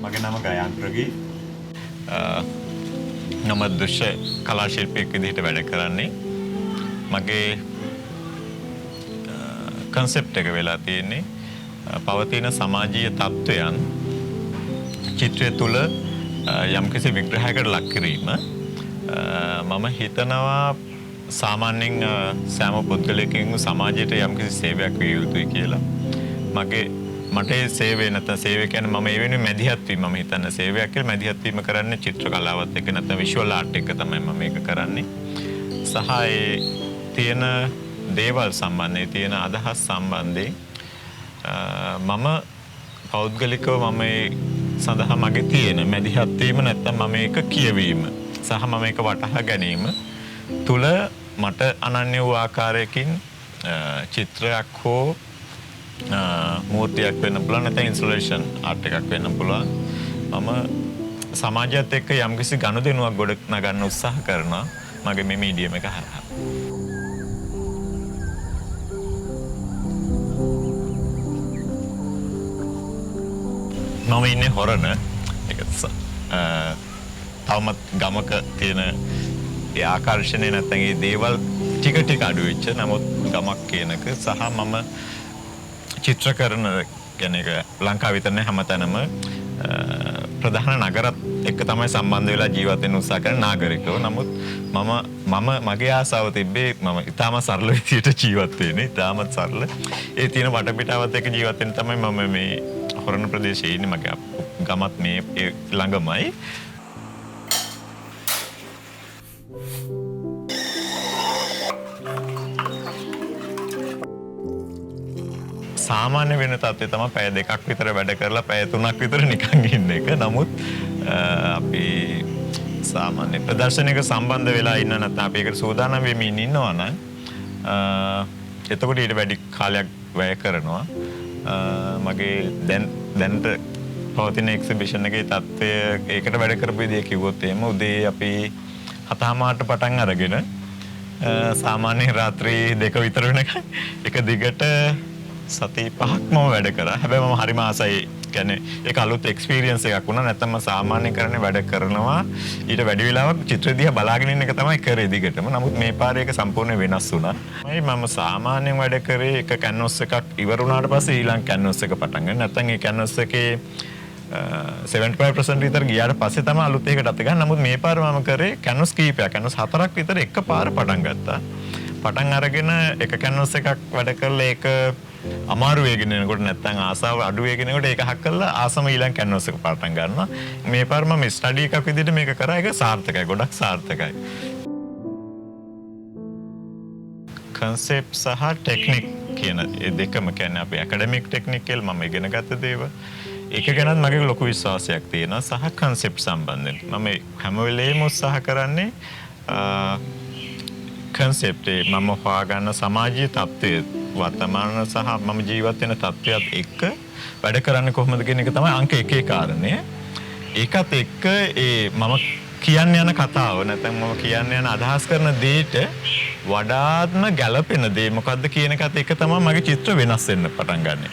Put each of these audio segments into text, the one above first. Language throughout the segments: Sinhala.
මගේ නම ගයාන් ප්‍රගී. නම දෘශ්‍ය කලා ශිල්පියෙක් විදිහට වැඩ කරන්නේ. මගේ කන්සෙප්ට් එක වෙලා තියෙන්නේ පවතින සමාජීය තත්ත්වයන් චිත්‍රය තුළ යම්කිසි විග්‍රහයකට ලක් කිරීම. මම හිතනවා සාමාන්‍යයෙන් සෑම පුද්ගලයෙකුම සමාජයට යම්කිසි සේවයක් විය යුතුයි කියලා. මට ඒ සේවය නැත්නම් සේවය කියන්නේ මම ඒ වෙනුවෙන් මැදිහත් වීම මම හිතන්නේ සේවයක් කියලා මැදිහත් වීම කරන්නේ චිත්‍ර කලාවත් එක්ක නැත්නම් විෂුවල් ආර්ට් එක තමයි මම මේක කරන්නේ. සහ ඒ තියෙන දේවල් සම්බන්ධයෙන් තියෙන අදහස් සම්බන්ධයෙන් මම පෞද්ගලිකව මම ඒ සඳහා මගේ තියෙන මැදිහත් වීම නැත්නම් මම මේක කියවීම සහ මම මේක වටහා ගැනීම තුල මට අනන්‍ය වූ ආකාරයකින් චිත්‍රයක් හෝ මූර්තියක් වෙන්න පුළුවන් නැත්නම් ඉන්ස්ටලේෂන් ආර්ට් එකක් වෙන්න පුළුවන්. මම සමාජයත් එක්ක යම්කිසි ගනුදෙනුවක් ගොඩ නගන්න උත්සාහ කරනවා මගේ මේ මීඩියම් එක හරහා. මම ඉන්නේ හොරණ. ඒක තවමත් ගමක තියෙන ඒ ආකර්ෂණය නැත්නම් ඒ දේවල් ටික ටික අඩු වෙච්ච නමුත් ගමක් කියනක සහ මම චිත්‍ර කරන කියන්නේ ලංකාව විතර නෑ හැමතැනම ප්‍රධාන නගරත් එක්ක තමයි සම්බන්ධ වෙලා ජීවත් වෙන්න උත්සාහ කරන නාගරිකව. නමුත් මගේ ආසාව තිබ්බේ මම ඊටාම සරල විදියට ජීවත් වෙන්නේ. ඊටාමත් සරල. ඒ තියෙන වටපිටාවත් එක්ක ජීවත් වෙන්න තමයි මම මේ හොරණ ප්‍රදේශයේ ඉන්නේ. මගේ ගමත් මේ ළඟමයි. සාමාන්‍ය වෙන තත්ත්වය තමයි පැය 2ක් විතර වැඩ කරලා පැය 3ක් විතර නිකන් ඉන්න එක. නමුත් අපි සාමාන්‍ය ප්‍රදර්ශනයක සම්බන්ධ වෙලා ඉන්න නැත්නම් අපි ඒකට සූදානම් වෙමින් ඉන්නවා නම් එතකොට ඊට වැඩි කාලයක් වැය කරනවා. මගේ දැනට පවතින එක්සිබිෂන් එකේ තත්ත්වය ඒකට වැඩ කරපු විදිය කිව්වොත් එහෙම උදේ අපි 7:00ට පටන් අරගෙන සාමාන්‍යයෙන් රාත්‍රී 2 විතර වෙනකන් එක දිගට සති 5ක්ම වැඩ කරා. හැබැයි මම හරිම ආසයි. කියන්නේ ඒක අලුත් එක්ස්පීරියන්ස් එකක් වුණා. නැත්නම් මම සාමාන්‍යයෙන් කරන්නේ වැඩ කරනවා. ඊට වැඩි වෙලාවක් චිත්‍ර දිහා බලාගෙන ඉන්න එක තමයි කරේ දිගටම. නමුත් මේ පාරේ ඒක සම්පූර්ණ වෙනස් වුණා. මම සාමාන්‍යයෙන් වැඩ කරේ එක කැන්වස් එකක් ඉවර වුණාට පස්සේ ඊළඟ කැන්වස් එක පටන් ගන්න. නැත්නම් ඒ කැන්වස් එකේ 75% විතර ගියාට පස්සේ තමයි අලුත් එකකට අත ගන්න. නමුත් මේ පාර මම කරේ කැන්වස් කීපයක්. කැන්වස් 4ක් විතර එකපාර පටන් ගත්තා. පටන් අරගෙන එක කැන්වස් එකක් වැඩ කරලා ඒක අමාරු වේගෙන යනකොට නැත්නම් ආසාව අඩු වේගෙන යනකොට ඒක හක් කරලා ආසම ඊළඟ කැන්වස් එක පටන් ගන්නවා. මේ පාර මම ස්ටඩි එකක් විදිහට මේක කරා. ඒක සාර්ථකයි. ගොඩක් සාර්ථකයි. කන්සෙප්ට් සහ ටෙක්නික් කියන ඒ දෙකම කියන්නේ අපි ඇකඩමික් ටෙක්නික් කියලා මම ඉගෙන ගත්ත දේවල්. ඒක ගැනත් මගේ ලොකු විශ්වාසයක් තියෙනවා සහ කන්සෙප්ට් සම්බන්ධයෙන්. මම හැම වෙලේම උත්සාහ කරන්නේ කන්සෙප්ට් මම හොයාගන්න සමාජීය තත්ත්වය වර්තමාන සහ මම ජීවත් වෙන තත්ත්වයට එක්ක වැඩ කරන්නේ කොහොමද කියන එක තමයි අංක 1 කාරණය. ඒකත් එක්ක මම කියන්න යන කතාව නැත්නම් මම කියන්න යන අදහස් කරන දෙයට වඩාත්ම ගැළපෙන දේ මොකද්ද කියන එකත් එක්ක තමයි මගේ චිත්‍ර වෙනස් වෙන්න පටන් ගන්නෙ.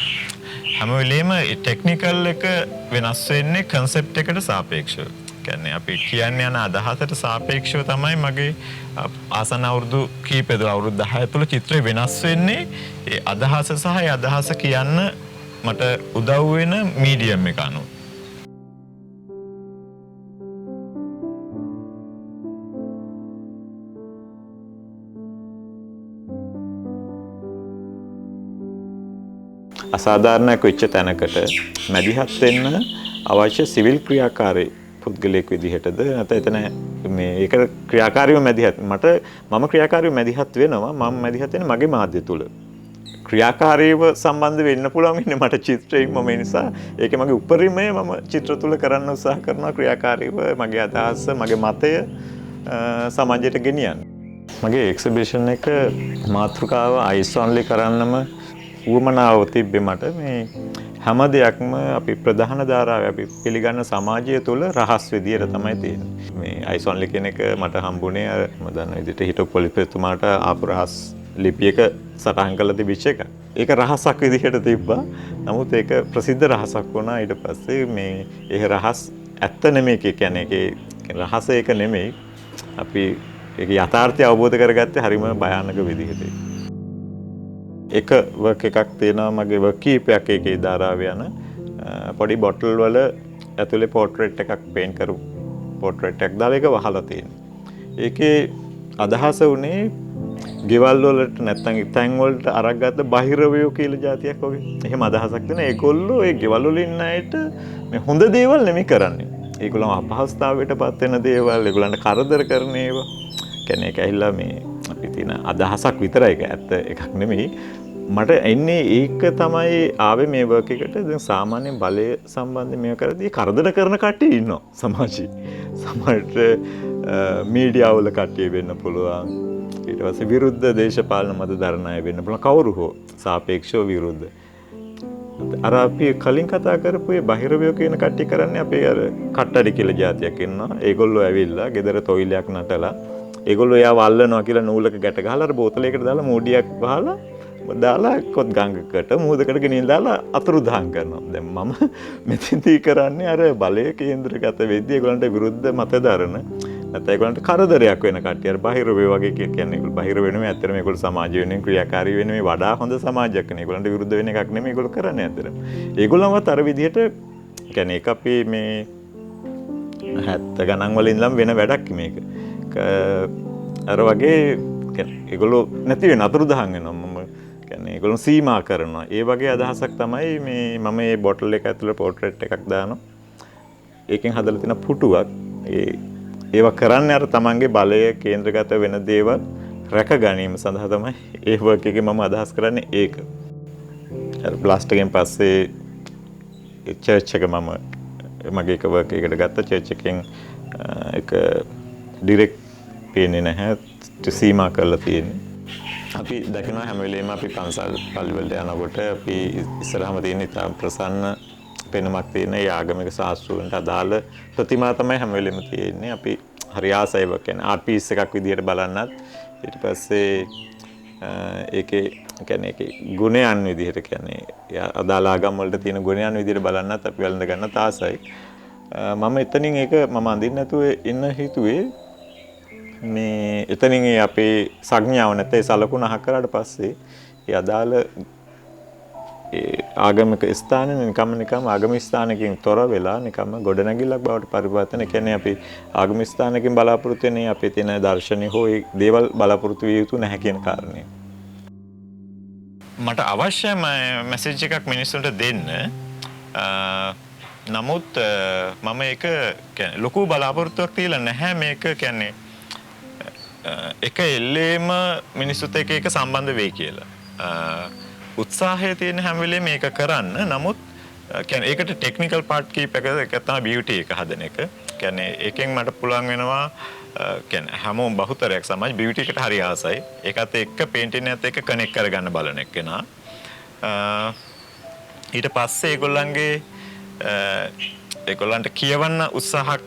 හැම වෙලේම ටෙක්නිකල් එක වෙනස් වෙන්නේ කන්සෙප්ට් එකට සාපේක්ෂව. කියන්නේ අපි කියන්න යන අදහසට සාපේක්ෂව තමයි මගේ ආසන්න අවුරුදු කීපෙද අවුරුදු 10 තුළ චිත්‍රය වෙනස් වෙන්නේ. ඒ අදහස සහ ඒ අදහස කියන්න මට උදව් වෙන මීඩියම් එක අනුව. අසාධාරණයක් වෙච්ච තැනකට මැදිහත් වෙන්න අවශ්‍ය සිවිල් ක්‍රියාකාරී පුද්ගලයෙක් විදිහටද නැත්නම් එතන මේ ඒක ක්‍රියාකාරීව මැදිහත් මම ක්‍රියාකාරීව මැදිහත් වෙනවා. මම මැදිහත් වෙන්නේ මගේ මාධ්‍ය තුල. ක්‍රියාකාරීව සම්බන්ධ වෙන්න පුළුවන් ඉන්නේ මට චිත්‍රයෙන්. මම ඒ නිසා ඒකේ මගේ උපරිමය මම චිත්‍ර තුල කරන්න උත්සාහ කරනවා. ක්‍රියාකාරීව මගේ අදහස මගේ මතය සමාජයට ගෙනියන්න. මගේ එක්සිබිෂන් එක මාතෘකාව අයිස් ඔන්ලි කරන්නම උවමනාව තිබ්බේ මට මේ හැම දෙයක්ම අපි ප්‍රධාන ධාරාවේ අපි පිළිගන්න සමාජය තුළ රහස් විදියට තමයි තියෙන්නේ. මේ අයිස් ඔන්ලි කියන එක මට හම්බුනේ මම දන්න විදිහට හිටපු පොලිස්පතිතුමාට ආපු රහස් ලිපියක සටහන් කරලා තිබිච්ච එක. ඒක රහසක් විදිහට තිබ්බා. නමුත් ඒක ප්‍රසිද්ධ රහසක් වුණා ඊට පස්සේ මේ ඒ රහස් ඇත්ත නෙමෙයි කියන්නේ ඒකේ රහස ඒක නෙමෙයි. අපි ඒක යථාර්ථය අවබෝධ කරගත්තේ හරිම භයානක විදිහට. එක වර්ක් එකක් තියෙනවා මගේ වර්ක් කීපයක් ඒකේ ධාරාව යන පොඩි බොටල් වල ඇතුලේ පෝට්‍රේට් එකක් පේන්ට් කරු පෝට්‍රේට් එකක් දාලා ඒක වහලා තියෙනවා. ඒකේ අදහස උනේ ගෙවල් වලට නැත්තම් තැන් වලට අරක් ගත්ත බහිරවයෝ කියලා જાතියක් වගේ. එහෙම අදහසක් දෙන ඒගොල්ලෝ ඒ ගෙවල් වල ඉන්න අයට මේ හොඳ දේවල් නෙමෙයි කරන්නේ. ඒගොල්ලෝ අපහසුතාවයටපත් වෙන දේවල්, ඒගොල්ලන්ට කරදර කරන ඒවා. කියන්නේ ඒක ඇහිලා මේ අපි තියෙන අදහසක් විතරයි ඒක ඇත්ත එකක් නෙමෙයි. මට එන්නේ ඒක තමයි ආවේ මේ වර්ක් එකට. දැන් සාමාන්‍ය බලය සම්බන්ධයෙන් මේක කරද්දී කරදර කරන කට්ටිය ඉන්නවා සමාජයේ. සමහරට මීඩියා වල කට්ටිය වෙන්න පුළුවන්. ඊට පස්සේ විරුද්ධ දේශපාලන මත දරන අය වෙන්න පුළුවන්. කවුරු හෝ සාපේක්ෂව විරුද්ධ. අර අපි කලින් කතා කරපු ඒ බහිරවයෝ කියන කට්ටිය කරන්නේ අපේ අර කට්ටඩි කියලා જાතියක් ඉන්නවා. ඒගොල්ලෝ ඇවිල්ලා ගෙදර තොইলයක් නටලා ඒගොල්ලෝ එයාව අල්ලනවා කියලා නූලක ගැට ගහලා අර බෝතලයකට දාලා මූඩියක් වහලා දාලා කොත් ගඟකට මූදකට ගෙනියලා දාලා අතුරුදහන් කරනවා. දැන් මම මෙතෙන්දී කරන්නේ අර බලය කේන්ද්‍රගත වෙද්දී ඒගොල්ලන්ට විරුද්ධ මත දරන නැත්නම් ඒගොල්ලන්ට කරදරයක් වෙන කට්ටිය. අර බහිරවයෝ වගේ කියන්නේ ඒගොල්ලෝ බහිර වෙනුවෙන් ඇත්තටම ඒගොල්ලෝ සමාජ වෙනුවෙන් ක්‍රියාකාරී වෙනුවෙන් වඩා හොඳ සමාජයක් නේ. ඒගොල්ලන්ට විරුද්ධ වෙන එකක් නෙමෙයි ඒගොල්ලෝ කරන්නේ ඇත්තටම. ඒගොල්ලන්වත් අර විදිහට කියන්නේ ඒක අපි මේ 70 ගණන් වල ඉඳලම වෙන වැඩක් මේක. අර වගේ ඒගොල්ලෝ නැති වෙන අතුරුදහන් වෙනවා. මම කියන්නේ ඒගොල්ලෝ සීමා කරනවා. ඒ වගේ අදහසක් තමයි මේ මම මේ බොටල් එක ඇතුළේ පෝට්‍රේට් එකක් දානවා. ඒකෙන් හදලා තියෙන පුටුවක්. ඒවා කරන්නේ අර තමන්ගේ බලය කේන්ද්‍රගත වෙන දේවල් රැක ගැනීම සඳහා තමයි ඒ වර්ක් එකේ මම අදහස් කරන්නේ ඒක. අර බ්ලාස්ට් එකෙන් පස්සේ චර්ච් එක මම මගේ එක වර්ක් එකකට ගත්ත චර්ච් එකෙන් එක ඩිරෙක්ට් පේන්නේ නැහැ සීමා කරලා තියෙන්නේ. අපි දකිනවා හැම වෙලේම අපි පන්සල් පල්ලි වලට යනකොට අපි ඉස්සරහම තියෙන ඉතාම ප්‍රසන්න පෙනුමක් තියෙන ඒ ආගමික ශාස්ත්‍රවලට අදාළ ප්‍රතිමා තමයි හැම වෙලේම තියෙන්නේ. අපි හරි ආසයිව කියන්නේ ආර්ට් පීස් එකක් විදිහට බලන්නත් ඊට පස්සේ ඒකේ කියන්නේ ඒකේ ගුණයන් විදිහට කියන්නේ අදාළ ආගම් වලට තියෙන ගුණයන් විදිහට බලන්නත් අපි වළඳ ගන්න තාසයි. මම එතනින් ඒක මම අඳින්න නැතුව ඉන්න හිතුවේ මේ එතනින් අපේ සංඥාව නැත්නම් සලකුණ අහ කරාට පස්සේ ඒ අදාළ ආගමික ස්ථාන නිකම් ආගමික ස්ථානකින් තොර වෙලා නිකම් ගොඩනැගිල්ලක් බවට පරිවර්තන කියන්නේ අපි ආගමික ස්ථානකින් බලාපොරොත්තු වෙන්නේ අපේ තියෙන දර්ශනීය හෝ ඒ දේවල් බලාපොරොත්තු විය යුතු නැහැ කියන කාරණය. මට අවශ්‍ය මැසේජ් එකක් මිනිස්සුන්ට දෙන්න. නමුත් මම ඒක කියන්නේ ලොකු බලාපොරොත්තුවක් තියලා නැහැ මේක කියන්නේ එක එල්ලේම මිනිස්සුත් එක්ක ඒක සම්බන්ධ වෙයි කියලා. උත්සාහය තියෙන හැම වෙලේම මේක කරන්න. නමුත් කියන්නේ ඒකට ටෙක්නිකල් පාර්ට් කීපයක එක තමයි බියුටි එක හදන එක. කියන්නේ ඒකෙන් මට පුළුවන් වෙනවා කියන්නේ හැමෝම බහුතරයක් සමාජ බියුටි එකට හරි ආසයි. ඒකත් එක්ක පේන්ටින් එකත් එක්ක කනෙක්ට් කරගන්න බලන එක්කෙනා. ඊට පස්සේ ඒගොල්ලන්ට කියවන්න උත්සාහ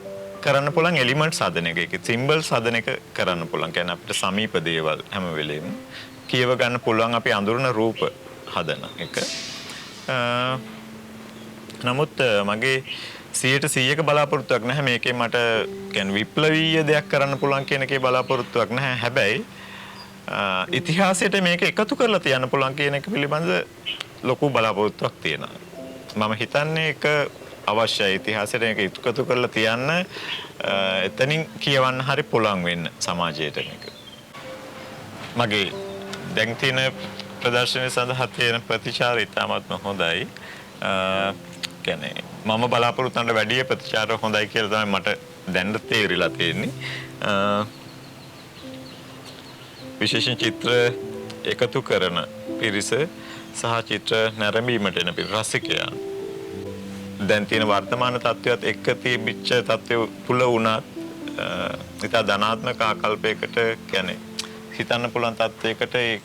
කරන්න පුළුවන් එලිමන්ට්ස් හදන එක. ඒක සිම්බල්ස් හදන එක කරන්න පුළුවන්. කියන්නේ අපිට සමීප දේවල් හැම වෙලෙම කියව ගන්න පුළුවන් අපි අඳුරන රූප හදන එක. නමුත් මගේ 100% බලාපොරොත්තුවක් නැහැ මේකේ මට කියන්නේ විප්ලවීය දෙයක් කරන්න පුළුවන් කියන එකේ බලාපොරොත්තුවක් නැහැ. හැබැයි ඉතිහාසයට මේක එකතු කරලා තියන්න පුළුවන් කියන එක පිළිබඳ ලොකු බලාපොරොත්තුවක් තියෙනවා. මම හිතන්නේ ඒක අවශ්‍යයි ඉතිහාසයට මේක එකතු කරලා තියන්න එතනින් කියවන්න හරි පුළුවන් වෙන්න සමාජයට මේක. මගේ දැන් තියෙන ප්‍රදර්ශනය සඳහා තියෙන ප්‍රතිචාර ඉතාමත්ම හොඳයි. කියන්නේ මම බලාපොරොත්තු වෙන වැඩි ප්‍රතිචාර හොඳයි කියලා තමයි මට දැන් තේරිලා තියෙන්නේ. විශේෂයෙන් චිත්‍ර එකතු කරන පිරිස සහ චිත්‍ර නැරඹීමට එන රසිකයන් දැන් තියෙන වර්තමාන තත්ත්වයට එක්ක තිබිච්ච තත්ත්වය තුල වුණත් ඉතා ධනාත්මක ආකල්පයකට කියන්නේ හිතන්න පුළුවන් තත්ත්වයකට ඒ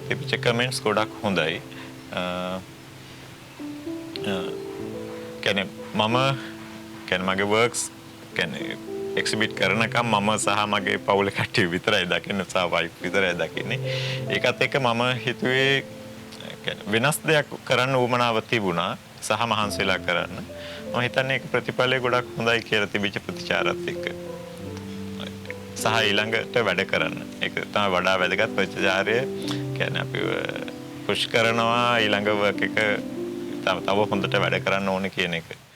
තිබිච්ච කමෙන්ට්ස් ගොඩක් හොඳයි. කියන්නේ මම කියන්නේ මගේ වර්ක්ස් කියන්නේ එක්සිබිට් කරනකම් මම සහ මගේ පවුලේ කට්ටිය විතරයි දකින්නේ සහ වයිෆ් විතරයි දකින්නේ. ඒකත් එක්ක මම හිතුවේ වෙනස් දෙයක් කරන්න උවමනාව තිබුණා සහ මහන්සිලා කරන්න. මම හිතන්නේ ඒක ප්‍රතිඵලය ගොඩක් හොඳයි කියලා තිබිච්ච ප්‍රතිචාරات එක්ක. සහ ඊළඟට වැඩ කරන්න. ඒක තමයි වඩා වැදගත් ප්‍රතිචාරය. කියන්නේ අපි පුෂ් කරනවා ඊළඟ වර්ක් එක තව හොඳට වැඩ කරන්න ඕනේ කියන එක.